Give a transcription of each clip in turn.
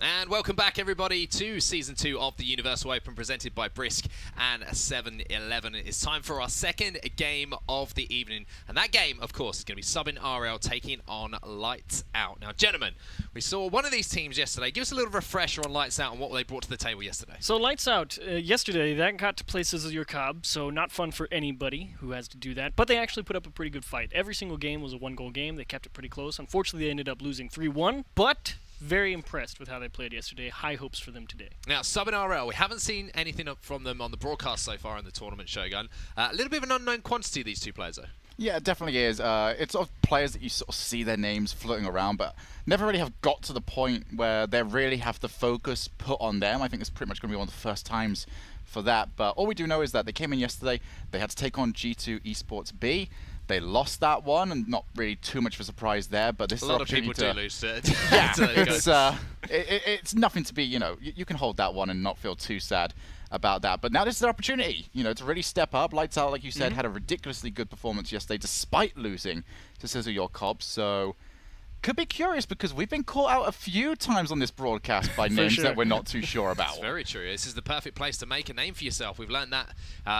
And welcome back, everybody, to Season 2 of the Universal Open, presented by Brisk and 7-Eleven. It's time for our second game of the evening. And that game, of course, is going to be Subin RL taking on Lights Out. Now, gentlemen, we saw one of these teams yesterday. Give us a little refresher on Lights Out and what they brought to the table yesterday. So Lights Out, yesterday, that got to play Sizzle Your Cob, so not fun for anybody who has to do that. But they actually put up a pretty good fight. Every single game was a one-goal game. They kept it pretty close. Unfortunately, they ended up losing 3-1, but very impressed with how they played yesterday. High hopes for them today. Now, Subin RL, we haven't seen anything up from them on the broadcast so far in the tournament, Shogun. A little bit of an unknown quantity, these two players, though. Yeah, it definitely is. It's sort of players that you sort of see their names floating around, but never really have got to the point where they really have the focus put on them. I think it's pretty much going to be one of the first times for that. But all we do know is that they came in yesterday. They had to take on G2 Esports B. They lost that one, and not really too much of a surprise there. But this is a lot of people do lose it. Yeah, it's nothing to be. You can hold that one and not feel too sad about that. But now this is their opportunity, to really step up. Lights Out, like you said, had a ridiculously good performance yesterday, despite losing to Sizzle Your Cob. So could be curious, because we've been caught out a few times on this broadcast by names that we're not too sure about. That's very true. This is the perfect place to make a name for yourself. We've learned that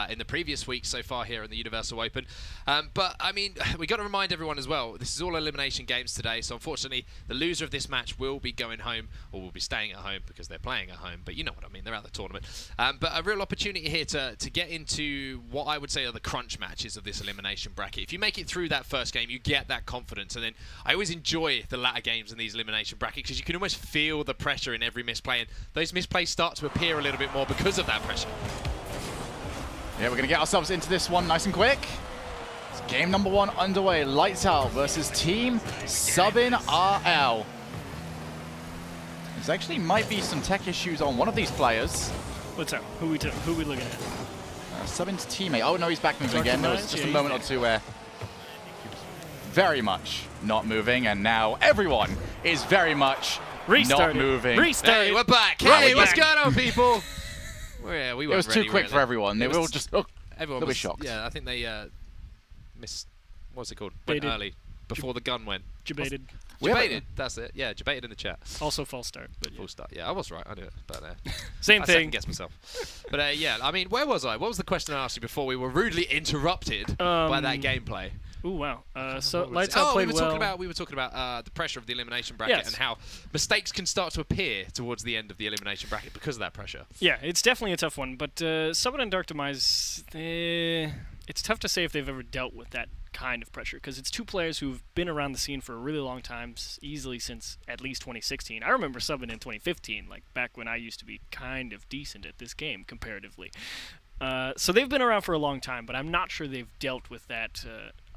in the previous week so far here in the Universal Open. But, I mean, we got to remind everyone as well, this is all elimination games today, so unfortunately the loser of this match will be going home, or will be staying at home because they're playing at home, but you know what I mean, they're at the tournament. But a real opportunity here to get into what I would say are the crunch matches of this elimination bracket. If you make it through that first game, you get that confidence, and then I always enjoy the latter games in these elimination brackets because you can almost feel the pressure in every misplay, and those misplays start to appear a little bit more because of that pressure. Yeah, we're going to get ourselves into this one nice and quick. It's game number 1 underway. Lights Out versus Team Subin RL. There's actually might be some tech issues on one of these players. What's up? Who we looking at? Subin's teammate. Oh no, he's back moving again. There was just a moment or two where very much not moving, and now everyone is very much not moving. Hey, we're back. Hey, what's going on, people? We it was too quick for everyone. They were all just everyone was shocked. Yeah, I think they missed. What's it called? Went early before the gun went. Debated. Debated. That's it. Yeah, debated in the chat. Also false start. But full start. Yeah, I was right. I knew it. But same I thing. second guessed myself. But yeah, I mean, where was I? What was the question I asked you before we were rudely interrupted by that gameplay? Ooh, wow. So Lights Out played well. We were talking about the pressure of the elimination bracket and how mistakes can start to appear towards the end of the elimination bracket because of that pressure. Yeah, it's definitely a tough one. But Subin and Dark Demise, it's tough to say if they've ever dealt with that kind of pressure, because it's two players who've been around the scene for a really long time, easily since at least 2016. I remember Subin in 2015, like back when I used to be kind of decent at this game comparatively. So they've been around for a long time, but I'm not sure they've dealt with that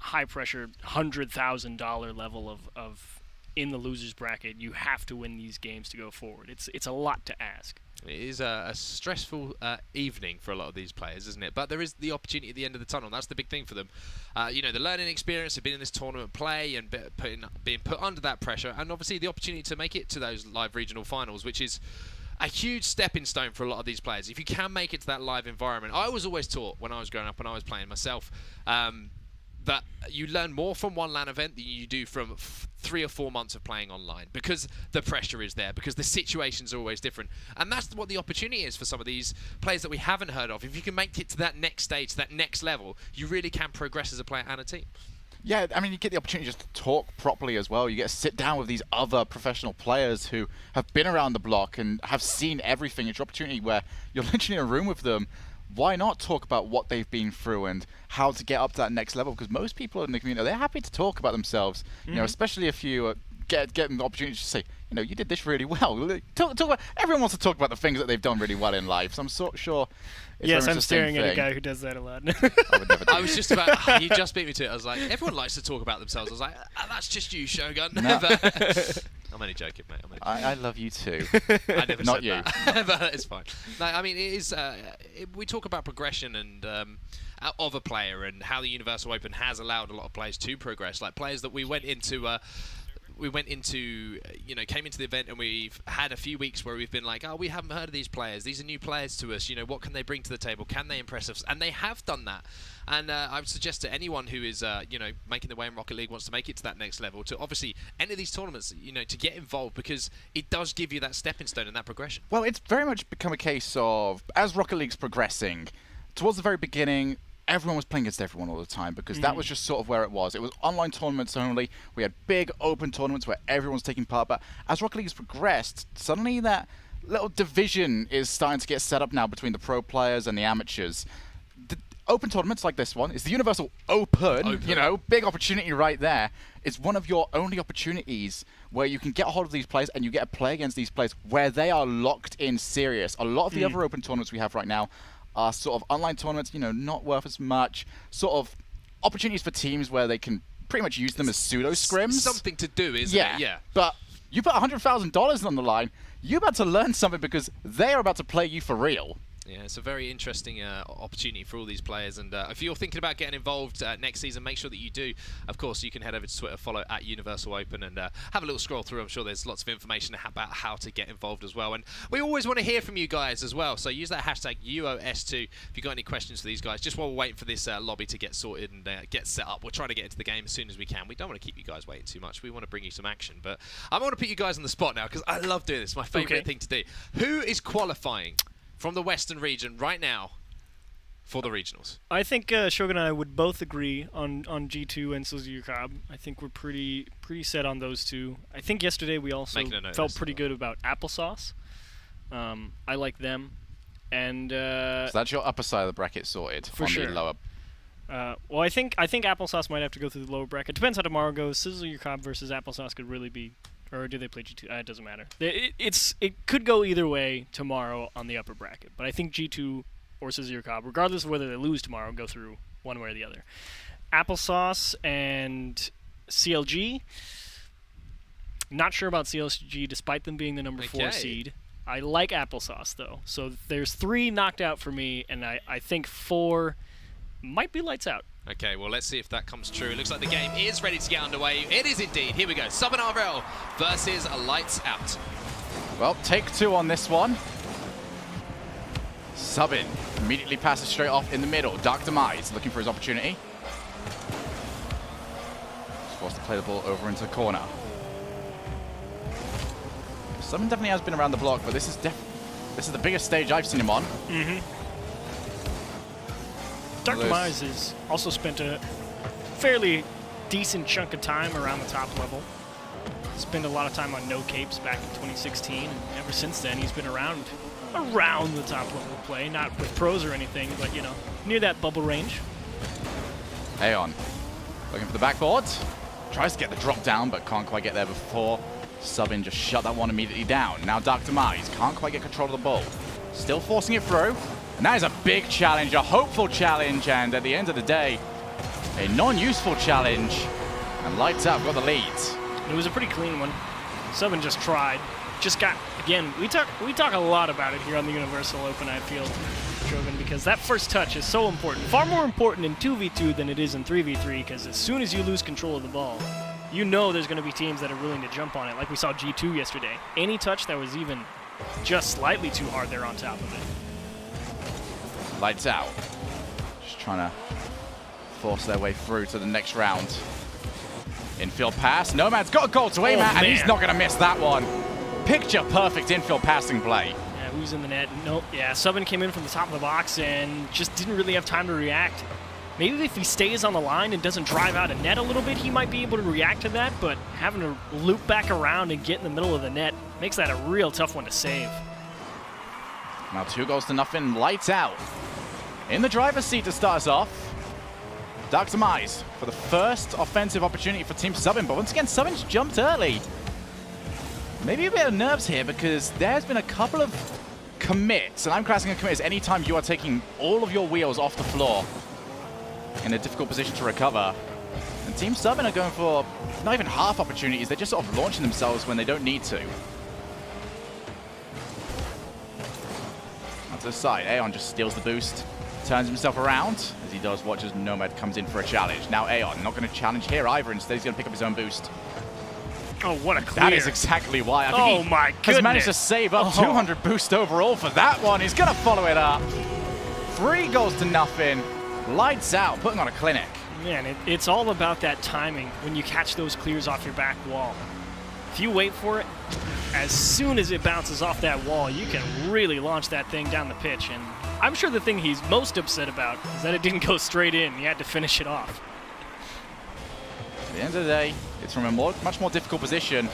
high-pressure $100,000 level of in the losers bracket. You have to win these games to go forward. It's a lot to ask. It is a stressful evening for a lot of these players, isn't it? But there is the opportunity at the end of the tunnel. That's the big thing for them. The learning experience of being in this tournament play and being put under that pressure, and obviously the opportunity to make it to those live regional finals, which is a huge stepping stone for a lot of these players. If you can make it to that live environment, I was always taught when I was growing up and I was playing myself that you learn more from one LAN event than you do from 3 or 4 months of playing online, because the pressure is there, because the situations are always different. And that's what the opportunity is for some of these players that we haven't heard of. If you can make it to that next stage, that next level, you really can progress as a player and a team. Yeah, I mean, you get the opportunity just to talk properly as well. You get to sit down with these other professional players who have been around the block and have seen everything. It's your opportunity where you're literally in a room with them. Why not talk about what they've been through and how to get up to that next level? Because most people in the community, they're happy to talk about themselves. Especially if you get the opportunity to say, you did this really well. Talk about, everyone wants to talk about the things that they've done really well in life. So I'm sure. Yes, I'm staring at a guy who does that a lot. I was just about. You just beat me to it. I was like, everyone likes to talk about themselves. I was like, that's just you, Shogun. No. I'm only joking, mate. I love you too. I never Not said you. That. But it's fine. No, I mean, it is. We talk about progression and of a player and how the Universal Open has allowed a lot of players to progress. Like players that we went into. we went into, came into the event and we've had a few weeks where we've been like, oh, we haven't heard of these players. These are new players to us. What can they bring to the table? Can they impress us? And they have done that. And I would suggest to anyone who is, making their way in Rocket League, wants to make it to that next level, to obviously enter these tournaments, to get involved, because it does give you that stepping stone and that progression. Well, it's very much become a case of, as Rocket League's progressing, towards the very beginning, everyone was playing against everyone all the time, because that was just sort of where it was. It was online tournaments only. We had big open tournaments where everyone's taking part. But as Rocket League has progressed, suddenly that little division is starting to get set up now between the pro players and the amateurs. The open tournaments like this one is the Universal Open. Big opportunity right there. It's one of your only opportunities where you can get a hold of these players and you get to play against these players where they are locked in serious. A lot of the other open tournaments we have right now are sort of online tournaments, not worth as much. Sort of opportunities for teams where they can pretty much use them as pseudo scrims. Something to do, isn't it? Yeah. But you put $100,000 on the line, you're about to learn something because they are about to play you for real. Yeah, it's a very interesting opportunity for all these players, and if you're thinking about getting involved next season, make sure that you do. Of course, you can head over to Twitter, follow at Universal Open, and have a little scroll through. I'm sure there's lots of information about how to get involved as well. And we always want to hear from you guys as well, so use that hashtag UOS2 if you've got any questions for these guys. Just while we're waiting for this lobby to get sorted and get set up, we're trying to get into the game as soon as we can. We don't want to keep you guys waiting too much. We want to bring you some action, but I want to put you guys on the spot now because I love doing this. It's my favourite thing to do. Who is qualifying from the Western region right now for the regionals? I think Shogun and I would both agree on G2 and Suzuki. I think we're pretty set on those two. I think yesterday we also felt pretty good about Applesauce. I like them. And so that's your upper side of the bracket sorted. For on sure. The lower. Well, I think Applesauce might have to go through the lower bracket. Depends how tomorrow goes. Suzuki versus Applesauce could really be. Or do they play G2? It doesn't matter. It could go either way tomorrow on the upper bracket. But I think G2 or Suzuki, regardless of whether they lose tomorrow, go through one way or the other. Applesauce and CLG. Not sure about CLG, despite them being the number 4 seed. I like Applesauce, though. So there's 3 knocked out for me, and I think 4 might be lights out. Okay, well, let's see if that comes true. It looks like the game is ready to get underway. It is indeed. Here we go. Sub and RL versus Lights Out. Well, take 2 on this one. Subin immediately passes straight off in the middle. Dark Demise looking for his opportunity. He's forced to play the ball over into the corner. Subin definitely has been around the block, but this is the biggest stage I've seen him on. Dark Demise has also spent a fairly decent chunk of time around the top level. Spent a lot of time on no capes back in 2016, and ever since then he's been around the top level of play, not with pros or anything, but near that bubble range. Aeon looking for the backboard, tries to get the drop down, but can't quite get there before. Subin just shut that one immediately down. Now Dark Demise can't quite get control of the ball, still forcing it through. And that is a big challenge, a hopeful challenge, and at the end of the day, a non-useful challenge. And Lights Out got the lead. It was a pretty clean one. Subin just tried. Just got, again, we talk a lot about it here on the Universal Open, I feel, Shogun, because that first touch is so important. Far more important in 2v2 than it is in 3v3, because as soon as you lose control of the ball, there's going to be teams that are willing to jump on it, like we saw G2 yesterday. Any touch that was even just slightly too hard, they're on top of it. Lights Out. Just trying to force their way through to the next round. Infield pass. Nomad's got a goal to aim at, and he's not going to miss that one. Picture perfect infield passing play. Yeah, who's in the net? Nope. Yeah, Subin came in from the top of the box and just didn't really have time to react. Maybe if he stays on the line and doesn't drive out a net a little bit, he might be able to react to that, but having to loop back around and get in the middle of the net makes that a real tough one to save. Now 2-0. Lights Out in the driver's seat to start us off. Dark Demise for the first offensive opportunity for Team Subin, but once again, Subin's jumped early. Maybe a bit of nerves here because there's been a couple of commits, and I'm classing a commit as any time you are taking all of your wheels off the floor in a difficult position to recover. And Team Subin are going for not even half opportunities, they're just sort of launching themselves when they don't need to. To the side, Aeon just steals the boost, turns himself around as he does watch as Nomad comes in for a challenge. Now Aeon not going to challenge here either, instead he's going to pick up his own boost. Oh, what a clear. That is exactly why. I think he my has managed to goodness. save up 200 boost overall for that one. He's going to follow it up. 3 goals to nothing. Lights out, putting on a clinic. Man, it's all about that timing when you catch those clears off your back wall. If you wait for it, as soon as it bounces off that wall, you can really launch that thing down the pitch. And I'm sure the thing he's most upset about is that it didn't go straight in. He had to finish it off. At the end of the day, it's from a much more difficult position,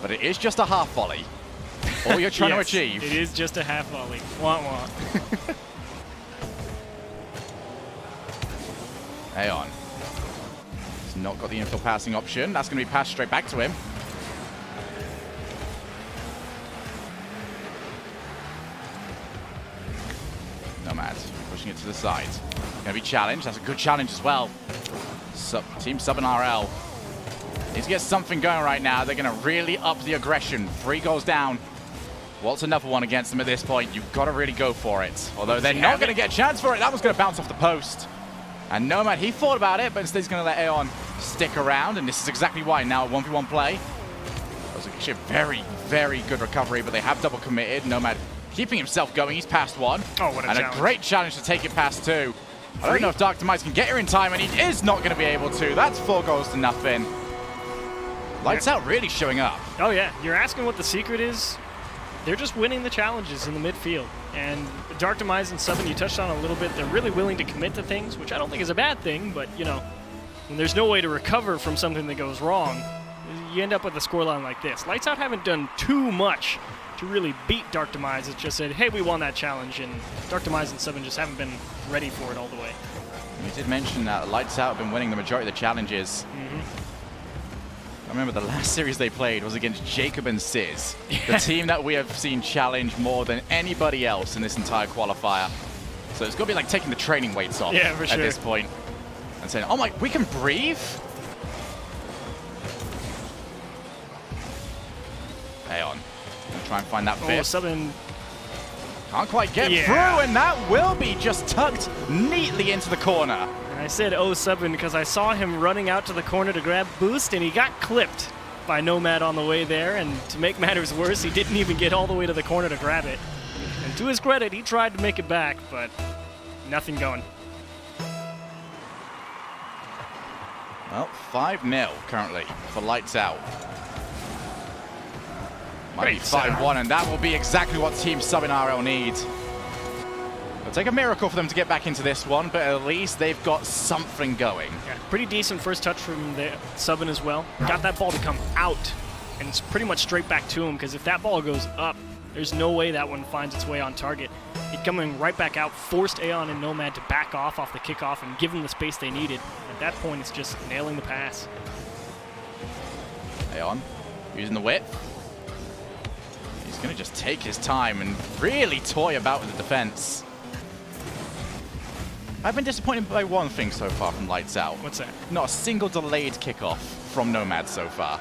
but it is just a half volley. All you're trying to achieve. It is just a half volley. Wah-wah. Aeon. He's not got the infield passing option. That's going to be passed straight back to him. Nomad pushing it to the side. Going to be challenged. That's a good challenge as well. Team Sub and RL needs to get something going right now. They're going to really up the aggression. 3 goals down. What's another one against them at this point? You've got to really go for it. Although they're not going to get a chance for it. That one's going to bounce off the post. And Nomad, he thought about it, but instead he's going to let Aeon stick around. And this is exactly why. Now, 1v1 play. That was actually a very, very good recovery, but they have double committed. Nomad keeping himself going. He's past 1. Oh, what a challenge. And a great challenge to take it past 2. I don't know if Dark Demise can get here in time, and he is not going to be able to. That's 4 goals to nothing. Lights Out really showing up. Oh, yeah. You're asking what the secret is? They're just winning the challenges in the midfield. And Dark Demise and Subin, you touched on a little bit, they're really willing to commit to things, which I don't think is a bad thing, but, you know, when there's no way to recover from something that goes wrong, you end up with a scoreline like this. Lights Out haven't done too much to really beat Dark Demise. It's just said, hey, we won that challenge, and Dark Demise and Subin just haven't been ready for it all the way. You did mention that Lights Out have been winning the majority of the challenges. I remember the last series they played was against Jacob and Sizz, the team that we have seen challenge more than anybody else in this entire qualifier. So it's got to be like taking the training weights off at this point and saying, oh my, we can breathe? Aeon, gonna try and find that fifth. Subin Can't quite get through, and that will be just tucked neatly into the corner. I said Subin because I saw him running out to the corner to grab boost, and he got clipped by Nomad on the way there, and to make matters worse, he didn't even get all the way to the corner to grab it. And to his credit, he tried to make it back, but nothing going. Well, 5-0 currently for Lights Out. Might be 5-1, and that will be exactly what Team Sub and RL need. It'll take a miracle for them to get back into this one, but at least they've got something going. Yeah, pretty decent first touch from the Subin as well. Got that ball to come out, and it's pretty much straight back to him, because if that ball goes up, there's no way that one finds its way on target. It coming right back out, forced Aeon and Nomad to back off the kickoff and give them the space they needed. At that point, it's just nailing the pass. Aeon using the width. He's going to just take his time and really toy about with the defense. I've been disappointed by one thing so far from Lights Out. What's that? Not a single delayed kickoff from Nomad so far.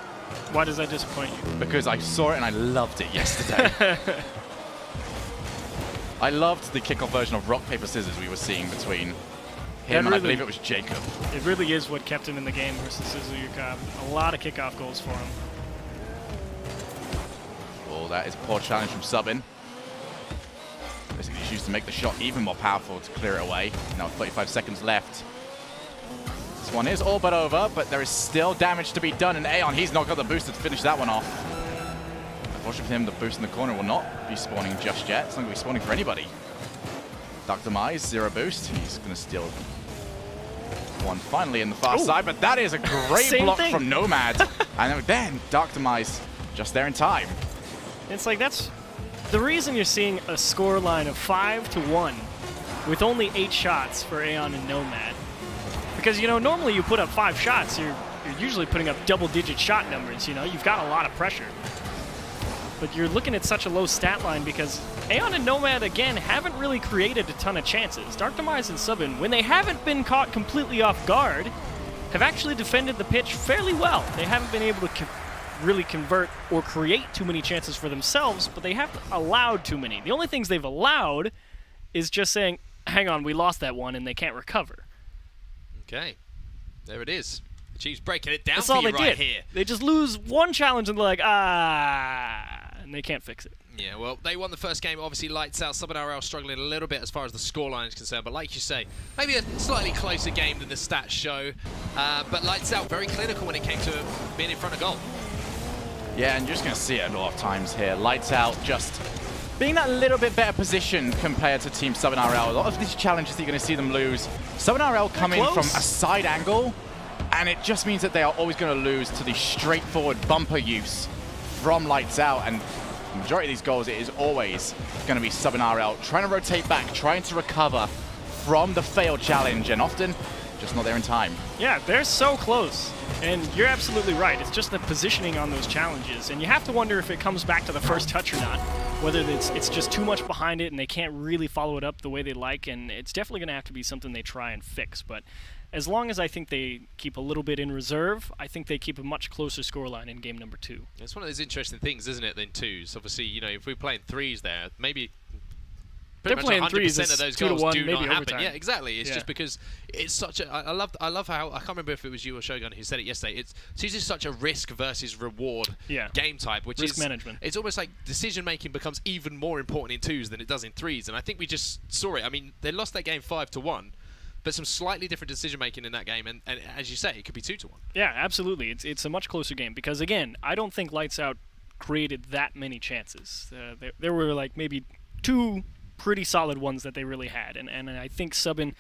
Why does that disappoint you? Because I saw it and I loved it yesterday. I loved the kickoff version of rock, paper, scissors we were seeing between him and I believe it was Jacob. It really is what kept him in the game versus Suzuka. A lot of kickoff goals for him. Oh, that is a poor challenge from Subin. Basically, he's used to make the shot even more powerful to clear it away. Now 35 seconds left. This one is all but over, but there is still damage to be done. And Aeon, he's not got the booster to finish that one off. Unfortunately for him, the boost in the corner will not be spawning just yet. It's not going to be spawning for anybody. Dark Demise, 0 boost. He's going to steal one finally in the far side, but that is a great block from Nomad. And then Dark Demise just there in time. It's like that's the reason you're seeing a score line of 5-1 with only 8 shots for Aeon and Nomad. Because, you know, normally you put up 5 shots, you're usually putting up double-digit shot numbers, you know? You've got a lot of pressure. But you're looking at such a low stat line because Aeon and Nomad, again, haven't really created a ton of chances. Dark Demise and Subin, when they haven't been caught completely off guard, have actually defended the pitch fairly well. They haven't been able to really convert or create too many chances for themselves, but they haven't allowed too many. The only things they've allowed is just saying, hang on, we lost that one, and they can't recover. Okay, there it is. Chiefs breaking it down That's for all you they right did. here. They just lose one challenge and they're like, and they can't fix it. Yeah, well, they won the first game. Obviously, Lights Out. Southern RL struggling a little bit as far as the scoreline is concerned. But like you say, maybe a slightly closer game than the stats show. But Lights Out, very clinical when it came to being in front of goal. Yeah, and you're just going to see it a lot of times here. Lights Out just being that little bit better position compared to Team Southern RL. A lot of these challenges that you're going to see them lose, Southern RL come in from a side angle, and it just means that they are always going to lose to the straightforward bumper use from Lights Out. And the majority of these goals, it is always going to be Southern RL trying to rotate back, trying to recover from the failed challenge, and often just not there in time. Yeah, they're so close. And you're absolutely right. It's just the positioning on those challenges. And you have to wonder if it comes back to the first touch or not. Whether it's just too much behind it and they can't really follow it up the way they like. And it's definitely going to have to be something they try and fix. But as long as I think they keep a little bit in reserve, I think they keep a much closer scoreline in game number 2. It's one of those interesting things, isn't it, than twos? Obviously, you know, if we're playing threes there, maybe pretty much 100% of those goals do not happen. Yeah, exactly. It's just because it's such a. I love how I can't remember if it was you or Shogun who said it yesterday. It's just such a risk versus reward game type, which risk is management. It's almost like decision making becomes even more important in twos than it does in threes, and I think we just saw it. I mean, they lost that game 5-1. But some slightly different decision-making in that game, and as you say, it could be 2-1. Yeah, absolutely. It's a much closer game because, again, I don't think Lights Out created that many chances. There were, like, maybe 2 pretty solid ones that they really had, and I think Subin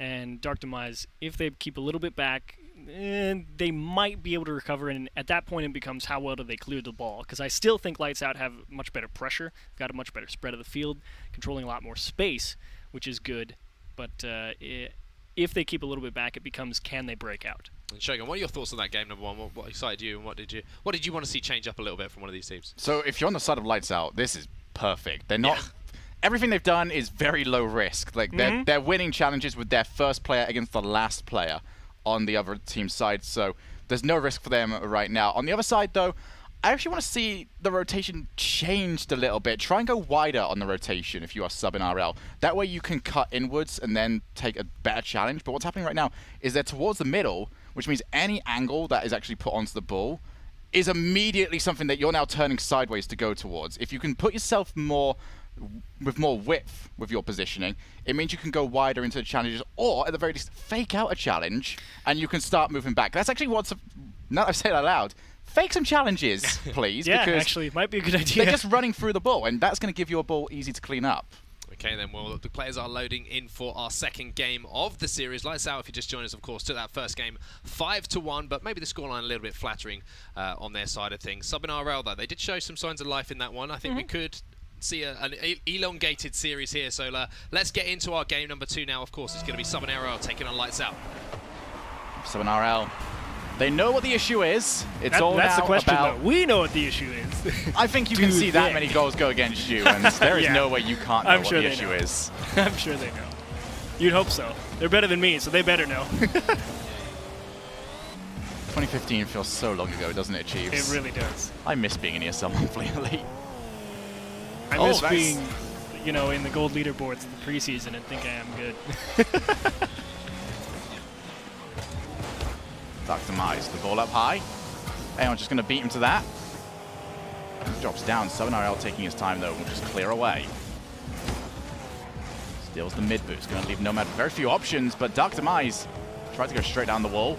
and Dark Demise, if they keep a little bit back, they might be able to recover, and at that point it becomes how well do they clear the ball, because I still think Lights Out have much better pressure, got a much better spread of the field, controlling a lot more space, which is good. But if they keep a little bit back, it becomes can they break out? And Shogun, what are your thoughts on that game number 1? What excited you, and what did you want to see change up a little bit from one of these teams? So if you're on the side of Lights Out, this is perfect. They're not. Everything they've done is very low risk. Like they're winning challenges with their first player against the last player on the other team's side. So there's no risk for them right now. On the other side, though, I actually want to see the rotation changed a little bit. Try and go wider on the rotation if you are sub in RL. That way you can cut inwards and then take a better challenge. But what's happening right now is they're towards the middle, which means any angle that is actually put onto the ball is immediately something that you're now turning sideways to go towards. If you can put yourself with more width with your positioning, it means you can go wider into the challenges, or at the very least, fake out a challenge and you can start moving back. That's actually what's... Now that I've said it out loud, fake some challenges, please. Yeah, because actually, it might be a good idea. They're just running through the ball, and that's going to give you a ball easy to clean up. Okay, then, well, the players are loading in for our second game of the series. Lights Out, if you just joined us, of course, took that first game 5-1, but maybe the scoreline a little bit flattering on their side of things. Sub in RL, though, they did show some signs of life in that one. I think we could see an elongated series here, so let's get into our game number 2 now. Of course, it's going to be Sub in RL taking on Lights Out. Sub in RL. They know what the issue is. It's all that's now the question, about... though. We know what the issue is. I think you can see that many goals go against you, and there is no way you can't know what the issue is. I'm sure they know. You'd hope so. They're better than me, so they better know. 2015 feels so long ago, doesn't it, Chiefs? It really does. I miss being in ESL Monthly Elite. I miss being, in the gold leaderboards in the preseason and think I am good. Dark Demise, the ball up high. Anyone's just going to beat him to that. Drops down. Southern RL taking his time, though, will just clear away. Steals the mid boost. Going to leave Nomad with very few options, but Dark Demise tries to go straight down the wall.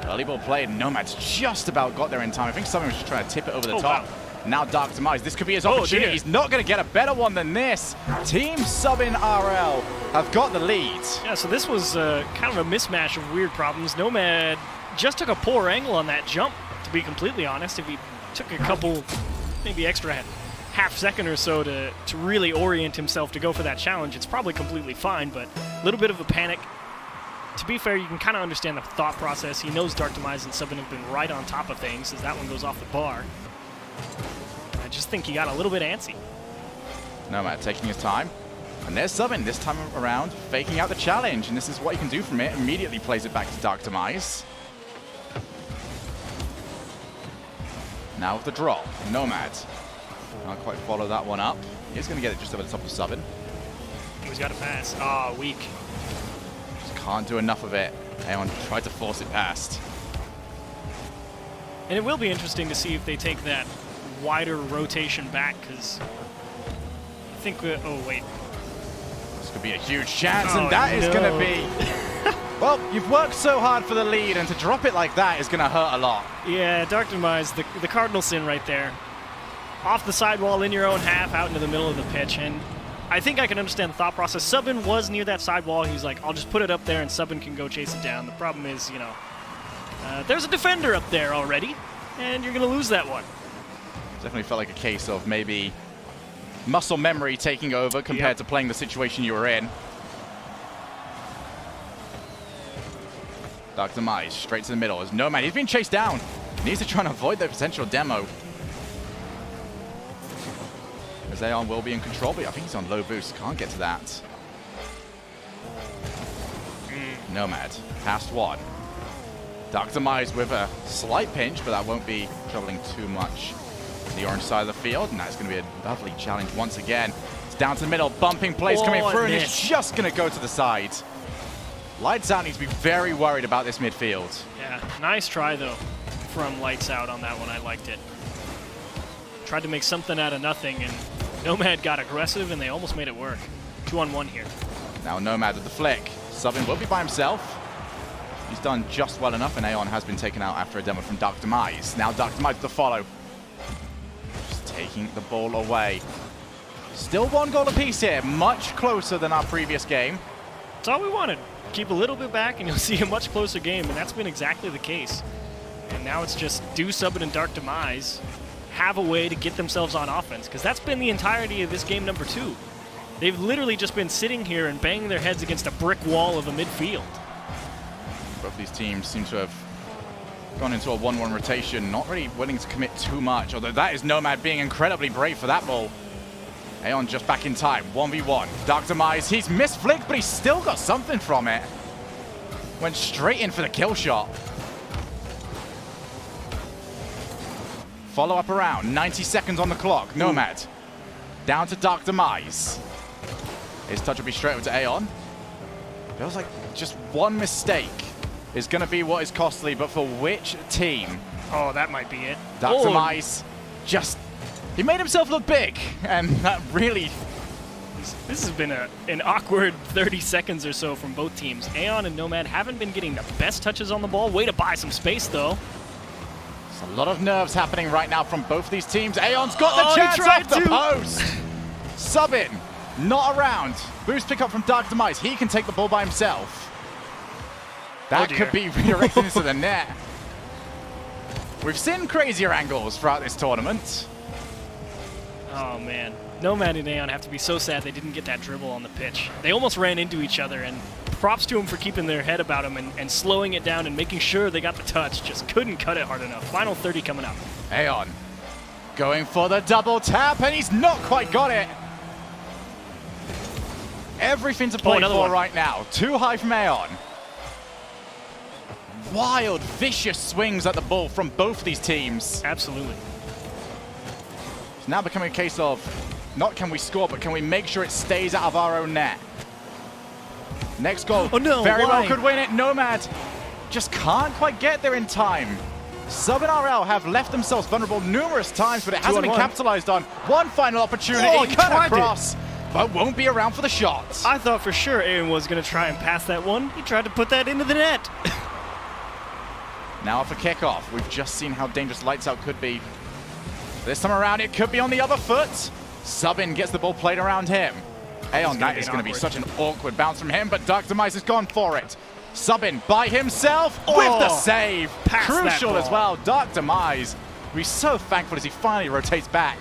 Early ball played. Nomad's just about got there in time. I think someone was just trying to tip it over the top. Wow. Now Dark Demise. This could be his opportunity. He's not going to get a better one than this. Team Sub in RL have got the lead. Yeah, so this was kind of a mismatch of weird problems. Nomad just took a poor angle on that jump, to be completely honest. If he took a couple, maybe extra half second or so to really orient himself to go for that challenge, it's probably completely fine, but a little bit of a panic. To be fair, you can kind of understand the thought process. He knows Dark Demise and Subin have been right on top of things as that one goes off the bar. I just think he got a little bit antsy. Nomad taking his time. And there's Subin this time around, faking out the challenge. And this is what you can do from it. Immediately plays it back to Dark Demise. Now with the draw. Nomad. Can't quite follow that one up. He's going to get it just over the top of Subin. He's got a pass. Ah, weak. Just can't do enough of it. Aeon tried to force it past. And it will be interesting to see if they take that wider rotation back, because I think oh wait. This could be a huge chance, Oh, and that is no. going to be... Well, you've worked so hard for the lead, and to drop it like that is going to hurt a lot. Yeah, Dark Demise, the cardinal sin right there. Off the sidewall in your own half, out into the middle of the pitch, and I think I can understand the thought process. Subin was near that sidewall. He's like, I'll just put it up there, and Subin can go chase it down. The problem is, you know, there's a defender up there already, and you're going to lose that one. Definitely felt like a case of maybe muscle memory taking over compared to playing the situation you were in. Dark Demise straight to the middle as Nomad. He's been chased down. Needs to try and avoid the potential demo. As Aeon will be in control, but I think he's on low boost. Can't get to that. Nomad past one. Dark Demise with a slight pinch, but that won't be troubling too much the orange side of the field, and that's going to be a lovely challenge once again. It's down to the middle, bumping plays coming through, and it's just going to go to the side. Lights Out needs to be very worried about this midfield. Yeah, nice try, though, from Lights Out on that one. I liked it. Tried to make something out of nothing, and Nomad got aggressive, and they almost made it work. 2-on-1 here. Now Nomad with the flick. Subin will be by himself. He's done just well enough, and Aeon has been taken out after a demo from Dark Demise. Now Dark Demise to follow. Just taking the ball away. Still 1 goal apiece here, much closer than our previous game. That's all we wanted. Keep a little bit back, and you'll see a much closer game, and that's been exactly the case. And now it's just do Subin and Dark Demise have a way to get themselves on offense, because that's been the entirety of this game number 2. They've literally just been sitting here and banging their heads against a brick wall of a midfield. Both these teams seem to have gone into a 1-1 rotation, not really willing to commit too much, although that is Nomad being incredibly brave for that ball. Aeon just back in time, 1v1. Dark Demise, he's missed flick, but he's still got something from it. Went straight in for the kill shot. Follow up around, 90 seconds on the clock. Nomad, down to Dark Demise. His touch will be straight over to Aeon. Feels like just one mistake is going to be what is costly, but for which team? Oh, that might be it. Dark Demise just... He made himself look big, and that really... This has been an awkward 30 seconds or so from both teams. Aeon and Nomad haven't been getting the best touches on the ball. Way to buy some space, though. There's a lot of nerves happening right now from both these teams. Aeon's got the chance off the post! Subin, not around. Boost pick up from Dark Demise. He can take the ball by himself. That could be redirected into the net. We've seen crazier angles throughout this tournament. Oh, man. Nomad and Aeon have to be so sad they didn't get that dribble on the pitch. They almost ran into each other, and props to them for keeping their head about them and slowing it down and making sure they got the touch. Just couldn't cut it hard enough. Final 30 coming up. Aeon going for the double tap, and he's not quite got it. Everything to play for right now. Too high from Aeon. Wild, vicious swings at the ball from both these teams. Absolutely. It's now becoming a case of not can we score, but can we make sure it stays out of our own net. Next goal, very well could win it. Nomad just can't quite get there in time. Sub and RL have left themselves vulnerable numerous times, but it hasn't been capitalized on. One final opportunity, cut across, but won't be around for the shot. I thought for sure Aeon was going to try and pass that one. He tried to put that into the net. Now for kickoff. We've just seen how dangerous Lights Out could be. This time around, it could be on the other foot. Subin gets the ball played around him. Aeon, that is going to be such an awkward bounce from him, but Dark Demise has gone for it. Subin by himself with the save. Crucial as well. Dark Demise, we're so thankful as he finally rotates back.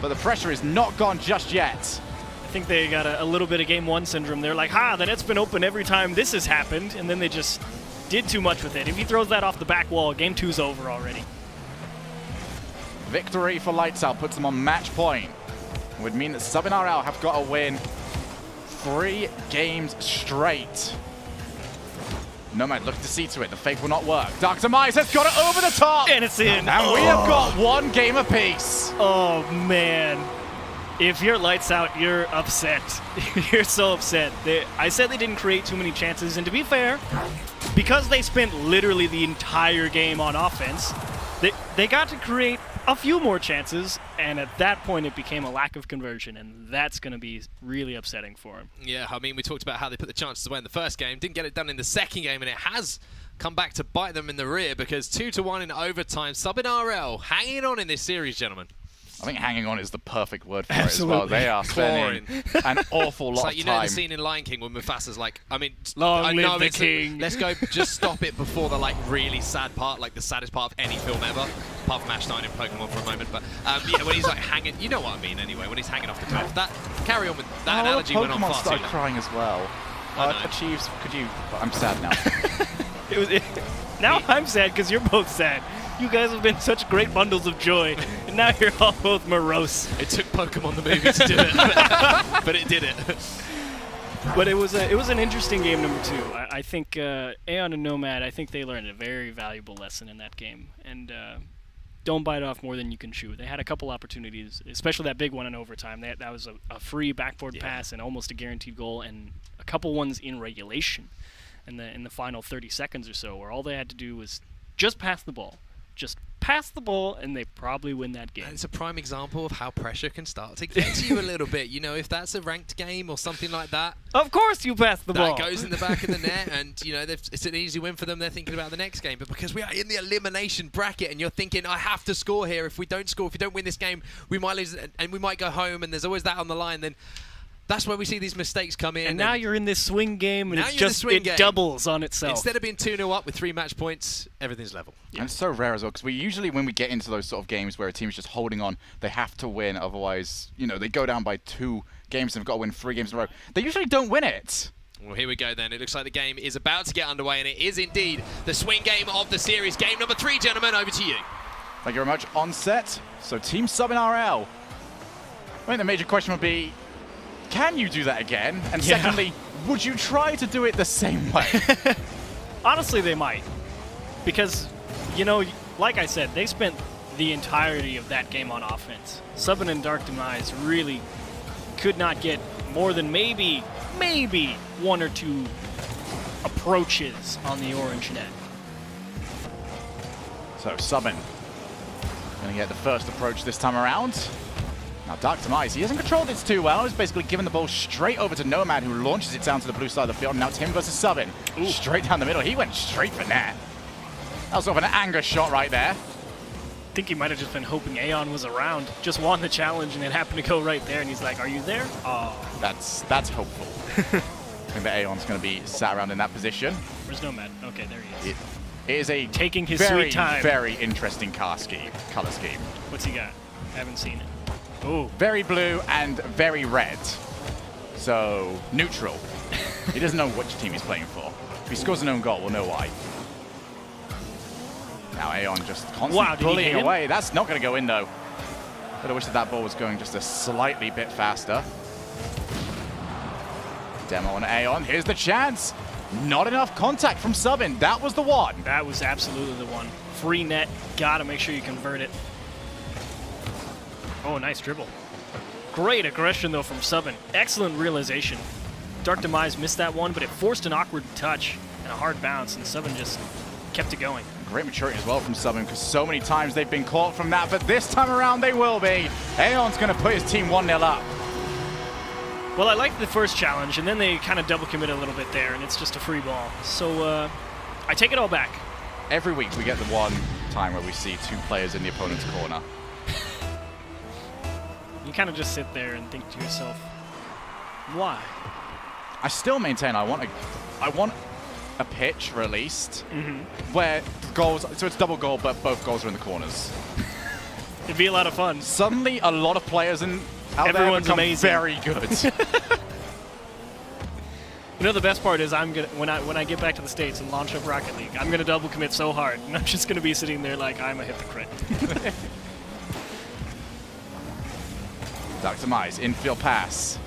But the pressure is not gone just yet. I think they got a little bit of Game 1 syndrome. They're like, the net's been open every time this has happened, and then they just did too much with it. If he throws that off the back wall, Game 2's over already. Victory for Lights Out puts them on match point. It would mean that Sub and RL have got to win 3 games straight. Nomad looking to see to it. The fake will not work. Dark Demise has got it over the top. And it's in. And we have got 1 game apiece. Oh, man. If you're Lights Out, you're upset. You're so upset. I said they didn't create too many chances, and to be fair, because they spent literally the entire game on offense, they got to create a few more chances, and at that point it became a lack of conversion, and that's going to be really upsetting for him. Yeah, I mean, we talked about how they put the chances away in the first game, didn't get it done in the second game, and it has come back to bite them in the rear because 2-1 in overtime. Sub in RL hanging on in this series, gentlemen. I think hanging on is the perfect word for Absolutely. it as well. They are spending an awful lot It's like, of you time. know the scene in Lion King when Mufasa's like, I mean, Long I live know the it's king. let's go, just stop it before the like really sad part, like the saddest part of any film ever, apart from Ash 9 in Pokemon for a moment. But yeah, when he's like hanging, you know what I mean anyway, when he's hanging off the cliff. That carry on with that analogy went on Pokemon far too started long. crying as well. I know. Achieves, could you? I'm sad now. Now I'm sad because you're both sad. You guys have been such great bundles of joy, and now you're all both morose. It took Pokemon the movie to do it, but it did it. But it was an interesting game number 2. I think Aeon and Nomad, I think they learned a very valuable lesson in that game, and don't bite off more than you can chew. They had a couple opportunities, especially that big one in overtime. That was a free backboard pass and almost a guaranteed goal, and a couple ones in regulation in the final 30 seconds or so, where all they had to do was just pass the ball. Just pass the ball, and they probably win that game. And it's a prime example of how pressure can start to get to you a little bit. You know, if that's a ranked game or something like that, Of course you pass the ball. that goes in the back of the net, and you know it's an easy win for them. They're thinking about the next game, but because we are in the elimination bracket, and you're thinking, I have to score here. If we don't score, if we don't win this game, we might lose, and we might go home. And there's always that on the line. Then that's where we see these mistakes come in. And now you're in this swing game, and Now it's you're in the just swing it game. doubles on itself. Instead of being 2-0 up with 3 match points, everything's level. And it's so rare as well, because we usually, when we get into those sort of games where a team is just holding on, they have to win, otherwise, you know, they go down by 2 games and have got to win 3 games in a row. They usually don't win it. Well, here we go then. It looks like the game is about to get underway, and it is indeed the swing game of the series. Game number 3, gentlemen, over to you. Thank you very much. On set, so Team Sub in RL. I think the major question would be, can you do that again? And Yeah. secondly, would you try to do it the same way? Honestly, they might. Because, you know, like I said, they spent the entirety of that game on offense. Subin and Dark Demise really could not get more than maybe 1 or 2 approaches on the orange net. So Subin going to get the first approach this time around. Now Dark Demise, he hasn't controlled this too well. He's basically given the ball straight over to Nomad, who launches it down to the blue side of the field. Now it's him versus Subin. Straight down the middle. He went straight for net. That was sort of an anger shot right there. I think he might have just been hoping Aeon was around, just won the challenge, and it happened to go right there, and he's like, are you there? Oh. That's hopeful. I think that Aeon's going to be sat around in that position. Where's Nomad? Okay, there he is. It is a Taking his very, sweet time. very interesting color scheme. What's he got? Haven't seen it. Oh. Very blue and very red. So, neutral. He doesn't know which team he's playing for. If he scores an own goal, we'll know why. Now Aeon just constantly Wow, did he pulling hit him? away. That's not going to go in, though. But I wish that ball was going just a slightly bit faster. Demo on Aeon. Here's the chance. Not enough contact from Subin. That was the one. That was absolutely the one. Free net. Gotta make sure you convert it. Oh, nice dribble. Great aggression, though, from Subin. Excellent realization. Dark Demise missed that one, but it forced an awkward touch and a hard bounce, and Subin just kept it going. Great maturity as well from Subin, because so many times they've been caught from that, but this time around they will be. Aeon's going to put his team 1-0 up. Well, I liked the first challenge, and then they kind of double commit a little bit there, and it's just a free ball. So I take it all back. Every week we get the one time where we see 2 players in the opponent's corner. You kind of just sit there and think to yourself, why? I still maintain I want a pitch released where goals, so it's double goal, but both goals are in the corners. It'd be a lot of fun. Suddenly, a lot of players out Everyone's there become amazing. very good. You know, the best part is when I get back to the States and launch up Rocket League, I'm gonna double commit so hard, and I'm just gonna be sitting there like I'm a hypocrite. Dark Demise, infield pass.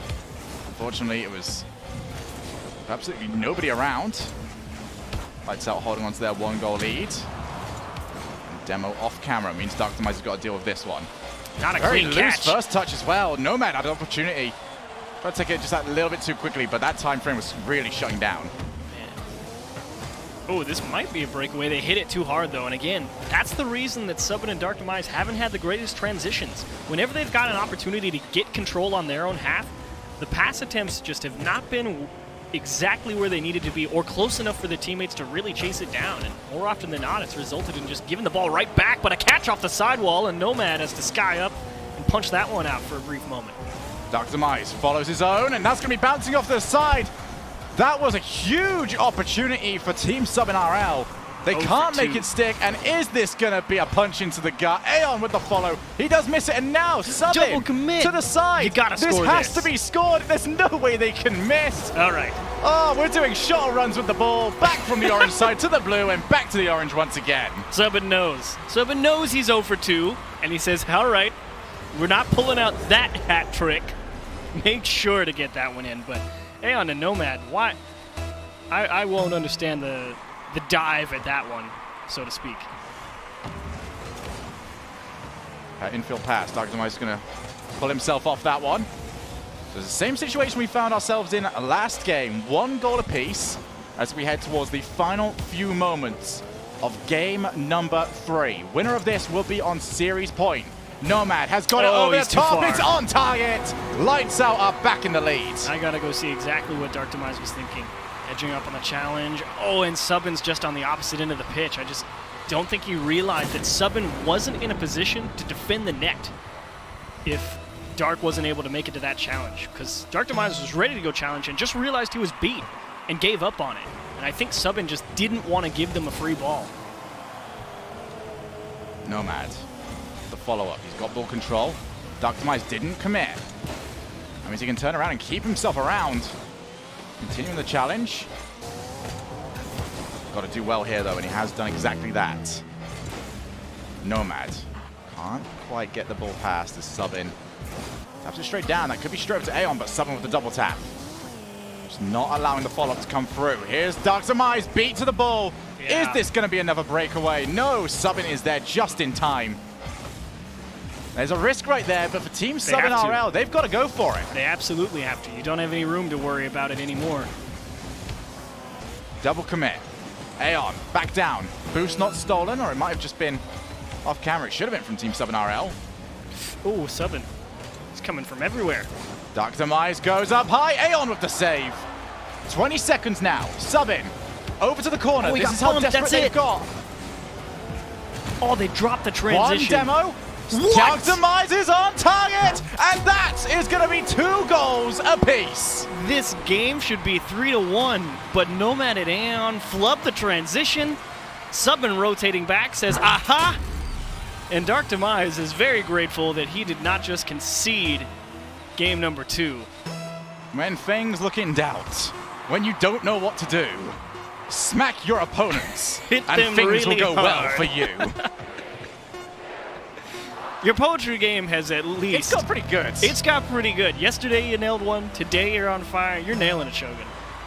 Unfortunately, it was absolutely nobody around. Lights Out holding on to their 1-goal lead. And Demo off camera means Dark Demise has got to deal with this one. Not a Very clean loose catch. first touch as well. Nomad had an opportunity. Tried to take it just a little bit too quickly, but that time frame was really shutting down. Oh, this might be a breakaway. They hit it too hard, though. And again, that's the reason that Subin and Dark Demise haven't had the greatest transitions. Whenever they've got an opportunity to get control on their own half, the pass attempts just have not been exactly where they needed to be or close enough for their teammates to really chase it down. And more often than not, it's resulted in just giving the ball right back, but a catch off the sidewall, and Nomad has to sky up and punch that one out for a brief moment. Dark Demise follows his own, and that's going to be bouncing off the side. That was a huge opportunity for Team Subin RL. They can't make it stick, and is this going to be a punch into the gut? Aeon with the follow. He does miss it, and now Subin double commit to the side. You gotta score this. Has to be scored. There's no way they can miss. All right. Oh, we're doing shuttle runs with the ball. Back from the orange side to the blue, and back to the orange once again. Subin knows. Subin knows he's 0 for 2, and he says, all right, we're not pulling out that hat trick. Make sure to get that one in, but Aeon and Nomad, why? I won't understand the dive at that one, so to speak. Infield pass. Dark Demise is going to pull himself off that one. So it's the same situation we found ourselves in last game. 1 goal apiece as we head towards the final few moments of game number 3. Winner of this will be on series point. Nomad has got it over the top. It's on target. Lights Out are back in the lead. I got to go see exactly what Dark Demise was thinking. Edging up on the challenge. Oh, and Subin's just on the opposite end of the pitch. I just don't think he realized that Subin wasn't in a position to defend the net if Dark wasn't able to make it to that challenge. Because Dark Demise was ready to go challenge and just realized he was beat and gave up on it. And I think Subin just didn't want to give them a free ball. Nomad, the follow-up. He's got ball control. Dark Demise didn't commit. That means he can turn around and keep himself around. Continuing the challenge. Got to do well here, though, and he has done exactly that. Nomad can't quite get the ball past as Subin. Taps it straight down. That could be straight up to Aeon, but Subin with the double tap. Just not allowing the follow-up to come through. Here's Dark Demise, beat to the ball. Yeah. Is this going to be another breakaway? No, Subin is there just in time. There's a risk right there, but for Team Subin RL, they've got to go for it. They absolutely have to. You don't have any room to worry about it anymore. Double commit. Aeon, back down. Boost not stolen, or it might have just been off camera. It should have been from Team Subin RL. Oh, Subin. It's coming from everywhere. Dark Demise goes up high. Aeon with the save. 20 seconds now. Subin over to the corner. This is how desperate they've got. Oh, they dropped the transition. One demo. Dark Demise is on target, and that is going to be 2 goals apiece. This game should be 3-1, but Nomad and Aeon flub the transition. Subin rotating back says, aha! And Dark Demise is very grateful that he did not just concede game number 2. When things look in doubt, when you don't know what to do, smack your opponents, and things really will go well for you. Your poetry game has at least... It's got pretty good. It's got pretty good. Yesterday you nailed one. Today you're on fire. You're nailing it, Shogun.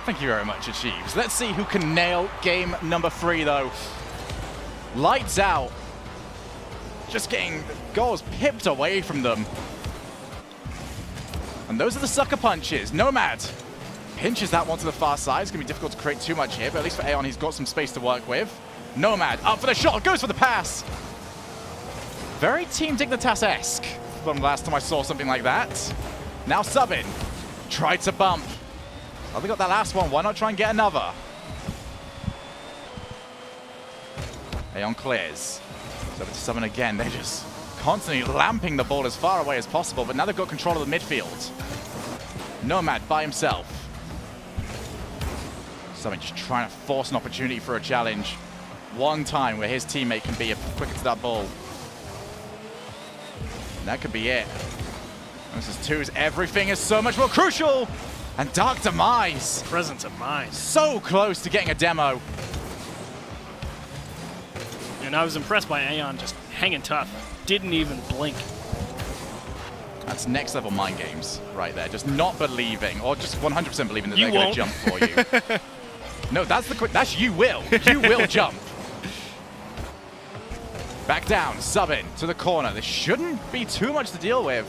Thank you very much, Achieves. Let's see who can nail game number 3, though. Lights Out. Just getting goals pipped away from them. And those are the sucker punches. Nomad pinches that one to the far side. It's going to be difficult to create too much here, but at least for Aeon, he's got some space to work with. Nomad up for the shot. Goes for the pass. Very Team Dignitas-esque from last time I saw something like that. Now Subin tried to bump. Oh, they got that last one. Why not try and get another? Aeon clears. So to Subin again. They're just constantly lamping the ball as far away as possible, but now they've got control of the midfield. Nomad by himself. Subin just trying to force an opportunity for a challenge. One time where his teammate can be quicker to that ball. And that could be it. This is 2's. Everything is so much more crucial. And Dark Demise. Presence of mind. So close to getting a demo. And I was impressed by Aeon just hanging tough. Didn't even blink. That's next level mind games right there. Just not believing, or just 100% believing that they're going to jump for you. No, that's you will. You will jump. Back down, Subin to the corner. This shouldn't be too much to deal with.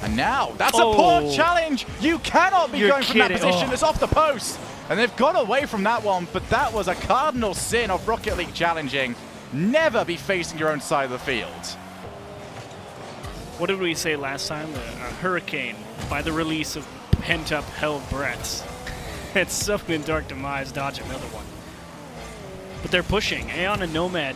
And now, that's a poor challenge. You cannot be going from that position. It's off the post. And they've got away from that one, but that was a cardinal sin of Rocket League challenging. Never be facing your own side of the field. What did we say last time? A hurricane by the release of pent-up hell breaths. It's Summon and Dark Demise dodge another one. But they're pushing. Aeon and Nomad,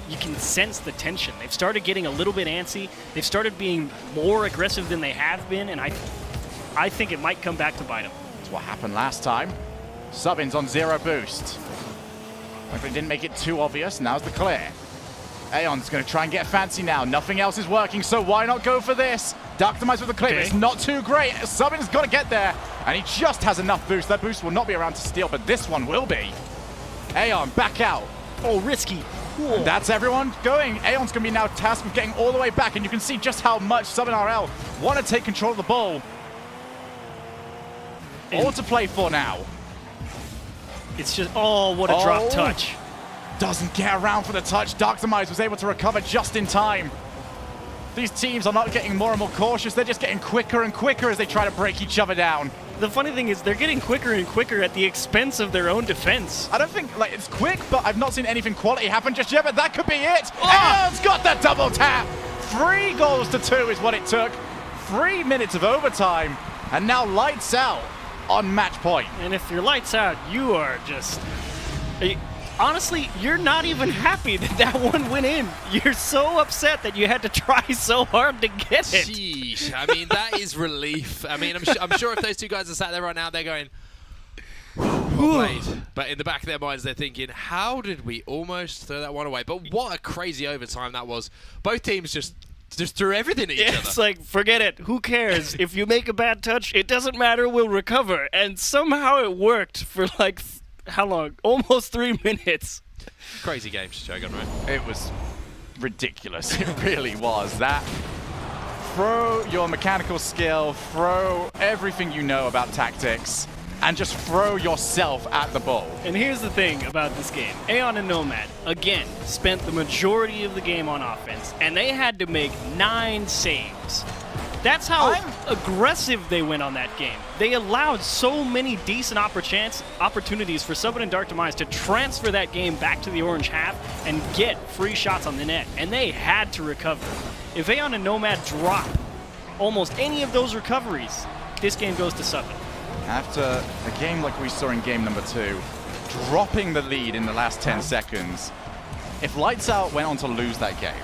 you can sense the tension. They've started getting a little bit antsy. They've started being more aggressive than they have been, and I think it might come back to bite them. That's what happened last time. Subbins on 0 boost. Hopefully didn't make it too obvious. Now's the clear. Aeon's going to try and get fancy now. Nothing else is working, so why not go for this? Dark Demise with the clear. Okay. It's not too great. Subbins got to get there, and he just has enough boost. That boost will not be around to steal, but this one will be. Aeon back out. Oh, risky. Cool. And that's everyone going. Aeon's going to be now tasked with getting all the way back, and you can see just how much Summon RL want to take control of the ball. All to play for now. It's just, oh, what a drop touch. Doesn't get around for the touch. Dark Demise was able to recover just in time. These teams are not getting more and more cautious. They're just getting quicker and quicker as they try to break each other down. The funny thing is they're getting quicker and quicker at the expense of their own defense. I don't think it's quick, but I've not seen anything quality happen just yet, but that could be it. Aeon's got the double tap. 3 goals to 2 is what it took. 3 minutes of overtime, and now lights out on match point. And if you're lights out, you are just... Honestly, you're not even happy that that one went in. You're so upset that you had to try so hard to get it. Sheesh. I mean, that is relief. I mean, I'm sure if those two guys are sat there right now, they're going, well played. But in the back of their minds, they're thinking, how did we almost throw that one away? But what a crazy overtime that was. Both teams just threw everything at each other. It's like, forget it. Who cares? If you make a bad touch, it doesn't matter. We'll recover. And somehow it worked for like... how long? Almost 3 minutes. Crazy games, Shogun, right? It was ridiculous. It really was. That, throw your mechanical skill, throw everything you know about tactics, and just throw yourself at the ball. And here's the thing about this game. Aeon and Nomad, again, spent the majority of the game on offense, and they had to make 9 saves. That's how aggressive they went on that game. They allowed so many decent opportunities for Summon and Dark Demise to transfer that game back to the orange half and get free shots on the net, and they had to recover. If Aeon and Nomad drop almost any of those recoveries, this game goes to Summon. After a game like we saw in game number 2, dropping the lead in the last 10 seconds, if Lights Out went on to lose that game,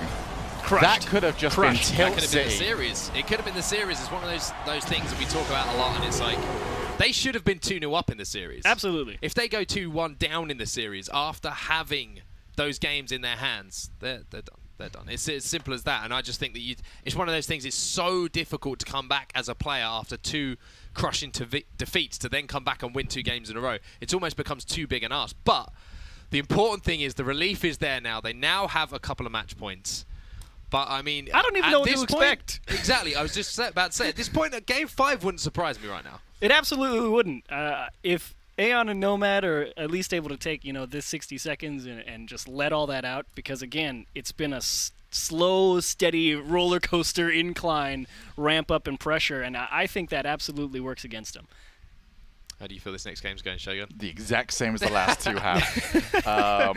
that could have just been Tilt That could have been the City. series. It could have been the series. It's one of those things that we talk about a lot, and it's like, they should have been 2-0 up in the series. Absolutely. If they go 2-1 down in the series after having those games in their hands, they're done. They're done. It's as simple as that. And I just think that it's one of those things. It's so difficult to come back as a player after 2 crushing defeats to then come back and win 2 games in a row. It almost becomes too big an ask. But the important thing is the relief is there now. They now have a couple of match points. But, I mean... I don't even know what to expect. Exactly. I was just about to say, at this point, Game 5 wouldn't surprise me right now. It absolutely wouldn't. If Aeon and Nomad are at least able to take, this 60 seconds and just let all that out, because, again, it's been a slow, steady roller coaster incline, ramp up in pressure, and I think that absolutely works against them. How do you feel this next game's going, Shogun? The exact same as the last 2 have.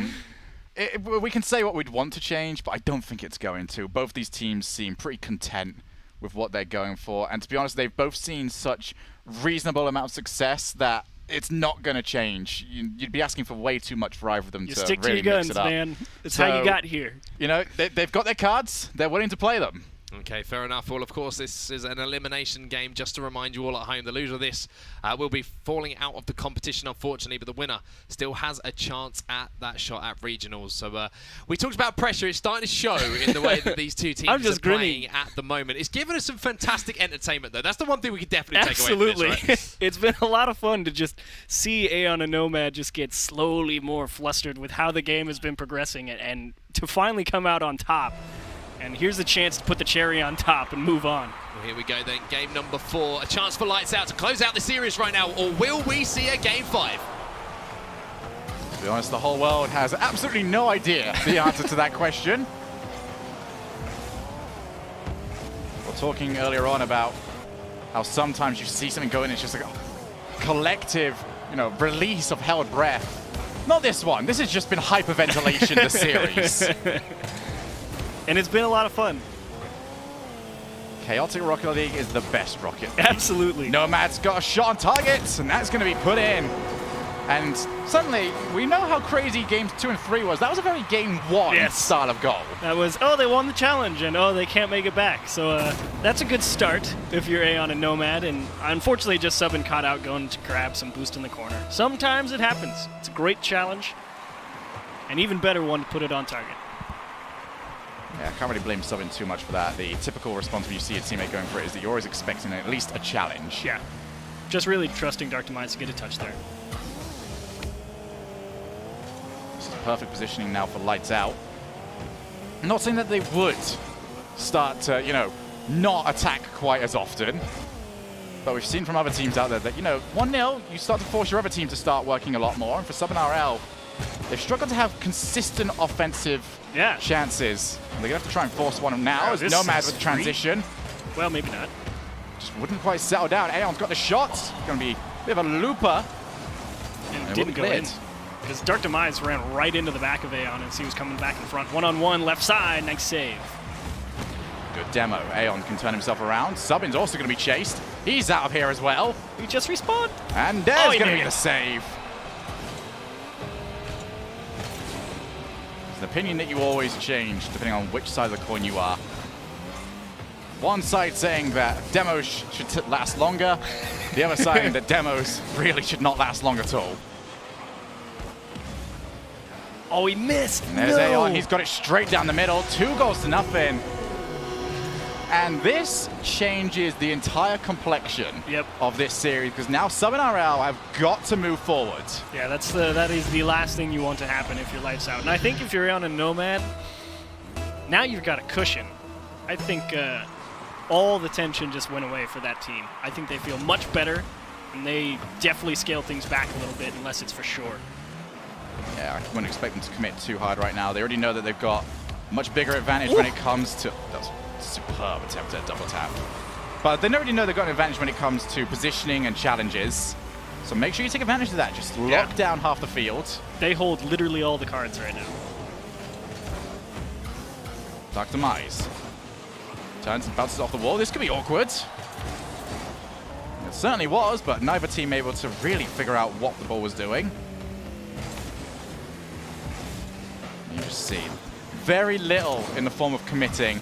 We can say what we'd want to change, but I don't think it's going to. Both these teams seem pretty content with what they're going for, and to be honest, they've both seen such reasonable amount of success that it's not going to change. You'd be asking for way too much for either of them to stick really to your guns, mix it up. man. It's how you got here. They've got their cards. They're willing to play them. Okay, fair enough. Well, of course, this is an elimination game. Just to remind you all at home, the loser of this will be falling out of the competition, unfortunately, but the winner still has a chance at that shot at regionals. So we talked about pressure. It's starting to show in the way that these two teams are playing at the moment. It's given us some fantastic entertainment, though. That's the one thing we could definitely take away from this, right? It's been a lot of fun to just see Aeon and Nomad just get slowly more flustered with how the game has been progressing and to finally come out on top. And here's a chance to put the cherry on top and move on. Well, here we go then. Game number 4. A chance for Lights Out to close out the series right now. Or will we see a Game 5? To be honest, the whole world has absolutely no idea the answer to that question. We're talking earlier on about how sometimes you see something go in, it's just like a collective release of held breath. Not this one. This has just been hyperventilation, the series. And it's been a lot of fun. Chaotic Rocket League is the best Rocket League. Absolutely. Nomad's got a shot on target, and that's going to be put in. And suddenly, we know how crazy games 2 and 3 was. That was a very game 1 style of goal. That was, oh, they won the challenge, and oh, they can't make it back. So that's a good start if you're Aeon and Nomad. And unfortunately, just Sub and caught out going to grab some boost in the corner. Sometimes it happens. It's a great challenge, and even better one to put it on target. Yeah, I can't really blame Subin too much for that. The typical response when you see a teammate going for it is that you're always expecting at least a challenge. Yeah, just really trusting Dark Demise to get a touch there. This is perfect positioning now for Lights Out. I'm not saying that they would start to, not attack quite as often. But we've seen from other teams out there that, 1-0, you start to force your other team to start working a lot more. And for Sub and RL, they've struggled to have consistent offensive chances. They're going to have to try and force one now as Nomad with the transition. Well, maybe not. Just wouldn't quite settle down. Aeon's got the shot. Going to be a bit of a looper. And didn't go in. Because Dark Demise ran right into the back of Aeon as he was coming back in front. One-on-one, left side, nice save. Good demo. Aeon can turn himself around. Subin's also going to be chased. He's out of here as well. He just respawned. And there's going to be the save. It's an opinion that you always change depending on which side of the coin you are. One side saying that demos should last longer. The other side that demos really should not last long at all. Oh, he missed. And there's Aeon. He's got it straight down the middle. 2-0. And this changes the entire complexion of this series because now Sub and RL have got to move forward. Yeah, that is the last thing you want to happen if your Lights Out. And I think if you're on a Nomad, now you've got a cushion. I think all the tension just went away for that team. I think they feel much better, and they definitely scale things back a little bit unless it's for sure. Yeah, I wouldn't expect them to commit too hard right now. They already know that they've got a much bigger advantage when it comes to... That's superb attempt at a double tap. But they already know they've got an advantage when it comes to positioning and challenges. So make sure you take advantage of that. Just lock down half the field. They hold literally all the cards right now. Dark Demise. Turns and bounces off the wall. This could be awkward. It certainly was, but neither team able to really figure out what the ball was doing. You just see very little in the form of committing.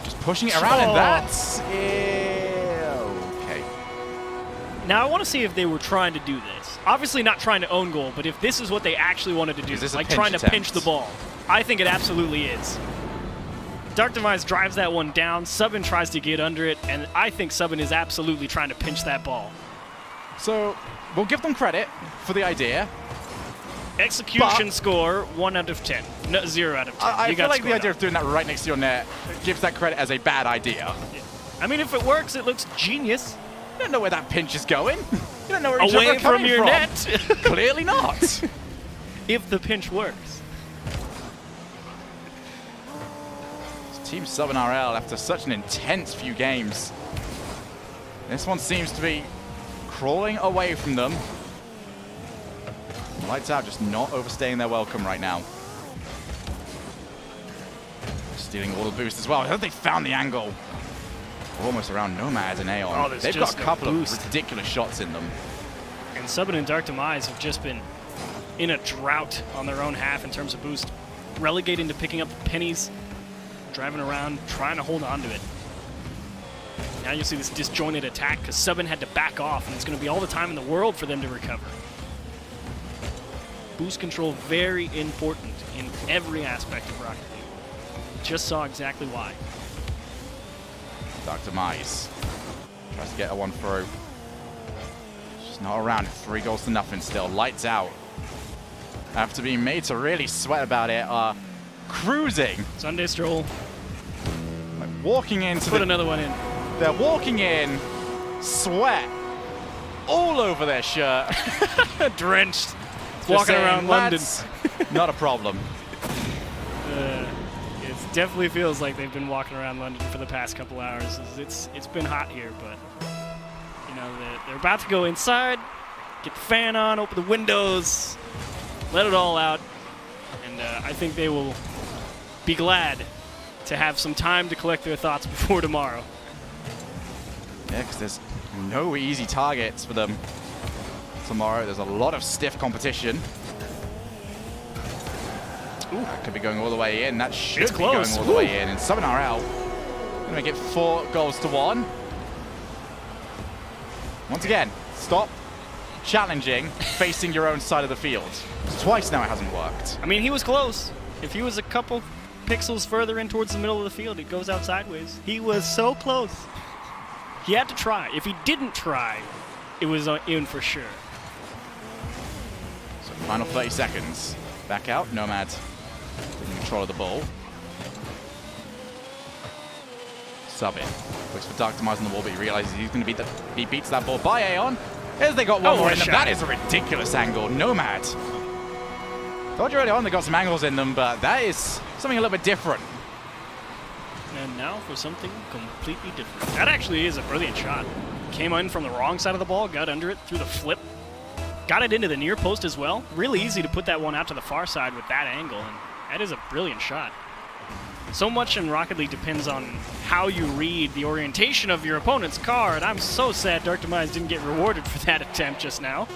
Just pushing it around, and that's okay. Now I want to see if they were trying to do this. Obviously not trying to own goal, but if this is what they actually wanted to do, like trying to pinch the ball. I think it absolutely is. Dark Demise drives that one down, Subin tries to get under it, and I think Subin is absolutely trying to pinch that ball. So we'll give them credit for the idea. Execution score 1 out of 10. No, 0 out of 10. I feel like the idea of doing that right next to your net gives that credit as a bad idea. Yeah. I mean, if it works, it looks genius. You don't know where that pinch is going. You don't know where each away other are coming from your net. Clearly not. If the pinch works. Team Sub and RL, after such an intense few games, this one seems to be crawling away from them. Lights Out just not overstaying their welcome right now. Stealing all the boost as well. I hope they found the angle. Almost around Nomad and Aeon. Oh, they've got a couple of ridiculous shots in them. And Subin and Dark Demise have just been in a drought on their own half in terms of boost. Relegating to picking up pennies, driving around, trying to hold on to it. Now you'll see this disjointed attack because Subin had to back off, and it's going to be all the time in the world for them to recover. Boost control very important in every aspect of Rocket League. Just saw exactly why. Dark Demise tries to get a one through. She's not around. 3-0 still. Lights Out. After being made to really sweat about it, are cruising. Sunday stroll. Like walking into Put another one in. They're walking in, sweat all over their shirt. Drenched. Walking around London. Not a problem. It definitely feels like they've been walking around London for the past couple hours. It's been hot here, but you know they're about to go inside, get the fan on, open the windows, let it all out. And I think they will be glad to have some time to collect their thoughts before tomorrow. Yeah, because there's no easy targets for them tomorrow. There's a lot of stiff competition. Ooh. That could be going all the way in. That should be going all the way in. And 7RL going to make it 4-1. Once again, stop challenging, facing your own side of the field. Twice now it hasn't worked. I mean, he was close. If he was a couple pixels further in towards the middle of the field, it goes out sideways. He was so close. He had to try. If he didn't try, it was in for sure. So final 30 seconds. Back out, Nomad in control of the ball. Sub in. Looks for Dark Demise on the wall, but he realizes he's going to he beats that ball by Aeon. As they got one more in them. That is a ridiculous angle. Nomad. Told you early on they got some angles in them, but that is something a little bit different. And now for something completely different. That actually is a brilliant shot. Came in from the wrong side of the ball, got under it through the flip. Got it into the near post as well. Really easy to put that one out to the far side with that angle, and that is a brilliant shot. So much in Rocket League depends on how you read the orientation of your opponent's car, and I'm so sad Dark Demise didn't get rewarded for that attempt just now.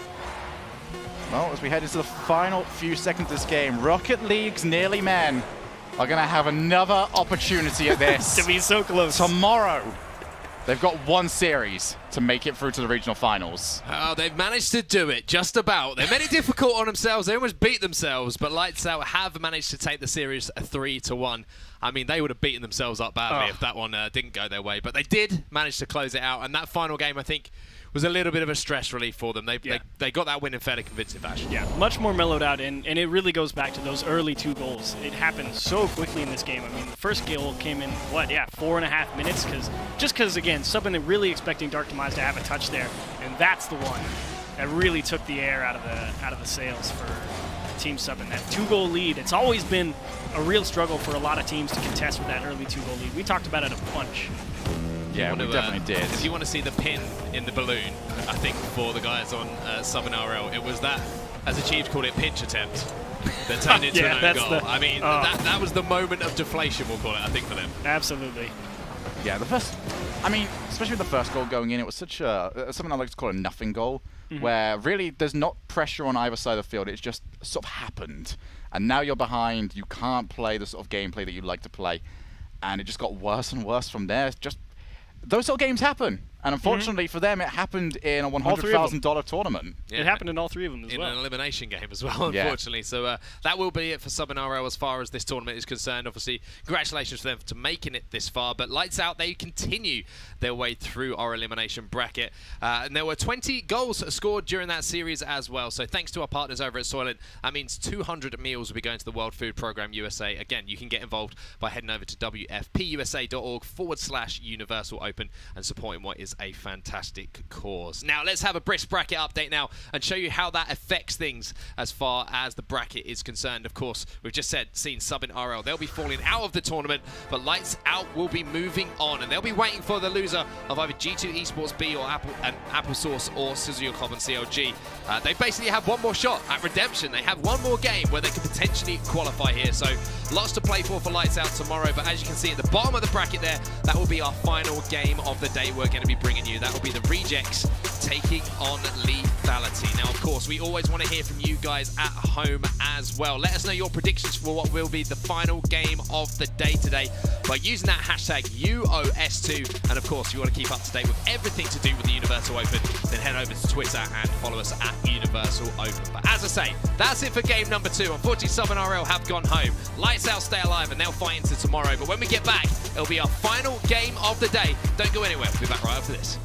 Well, as we head into the final few seconds of this game, Rocket League's nearly men are going to have another opportunity at this. To be so close. Tomorrow. They've got one series to make it through to the regional finals. Oh, they've managed to do it, just about. They made it difficult on themselves. They almost beat themselves, but Lights Out have managed to take the series 3-1. I mean, they would have beaten themselves up badly if that one didn't go their way, but they did manage to close it out, and that final game, I think, was a little bit of a stress relief for them. They got that win in fairly convincing fashion. Yeah, much more mellowed out, and it really goes back to those early 2 goals. It happened so quickly in this game. I mean, the first goal came in, 4.5 minutes, because again, Subin really expecting Dark Demise to have a touch there, and that's the one that really took the air out of the sails for Team Subin. That 2-goal lead, it's always been a real struggle for a lot of teams to contest with that early 2-goal lead. We talked about it a bunch. Yeah, we definitely did. If you want to see the pin in the balloon, I think for the guys on Southern RL, it was that, as a Chiefs called it, pinch attempt that turned into an own goal. I mean, that was the moment of deflation, we'll call it, I think, for them. Absolutely. Yeah, especially with the first goal going in, it was such something I like to call a nothing goal, where really there's not pressure on either side of the field. It's just sort of happened. And now you're behind. You can't play the sort of gameplay that you like to play. And it just got worse and worse from there. Those sort of games happen. And unfortunately for them, it happened in a $100,000 tournament. Yeah. It happened in all 3 of them as well. In an elimination game as well, unfortunately. Yeah. So that will be it for Southern RL as far as this tournament is concerned. Obviously, congratulations to them for making it this far. But Lights Out, they continue their way through our elimination bracket. And there were 20 goals scored during that series as well. So thanks to our partners over at Soylent. That means 200 meals will be going to the World Food Programme USA. Again, you can get involved by heading over to wfpusa.org/Universal Open and supporting what is a fantastic cause. Now, let's have a brisk bracket update now and show you how that affects things as far as the bracket is concerned. Of course, we've just seen Sub in RL. They'll be falling out of the tournament, but Lights Out will be moving on, and they'll be waiting for the loser of either G2 Esports B or Applesauce or Sizzle and CLG. They basically have one more shot at redemption. They have one more game where they could potentially qualify here. So lots to play for Lights Out tomorrow, but as you can see at the bottom of the bracket there, that will be our final game of the day we're going to be bringing you. That will be the Rejects taking on Lethality. Now, of course, we always want to hear from you guys at home as well. Let us know your predictions for what will be the final game of the day today by using that hashtag UOS2. And of course, if you want to keep up to date with everything to do with the Universal Open, then head over to Twitter and follow us at Universal Open. But as I say, that's it for game number 2. Unfortunately, Southern RL have gone home. Lights Out stay alive and they'll fight into tomorrow. But when we get back, it'll be our final game of the day. Don't go anywhere. We'll be back right after this.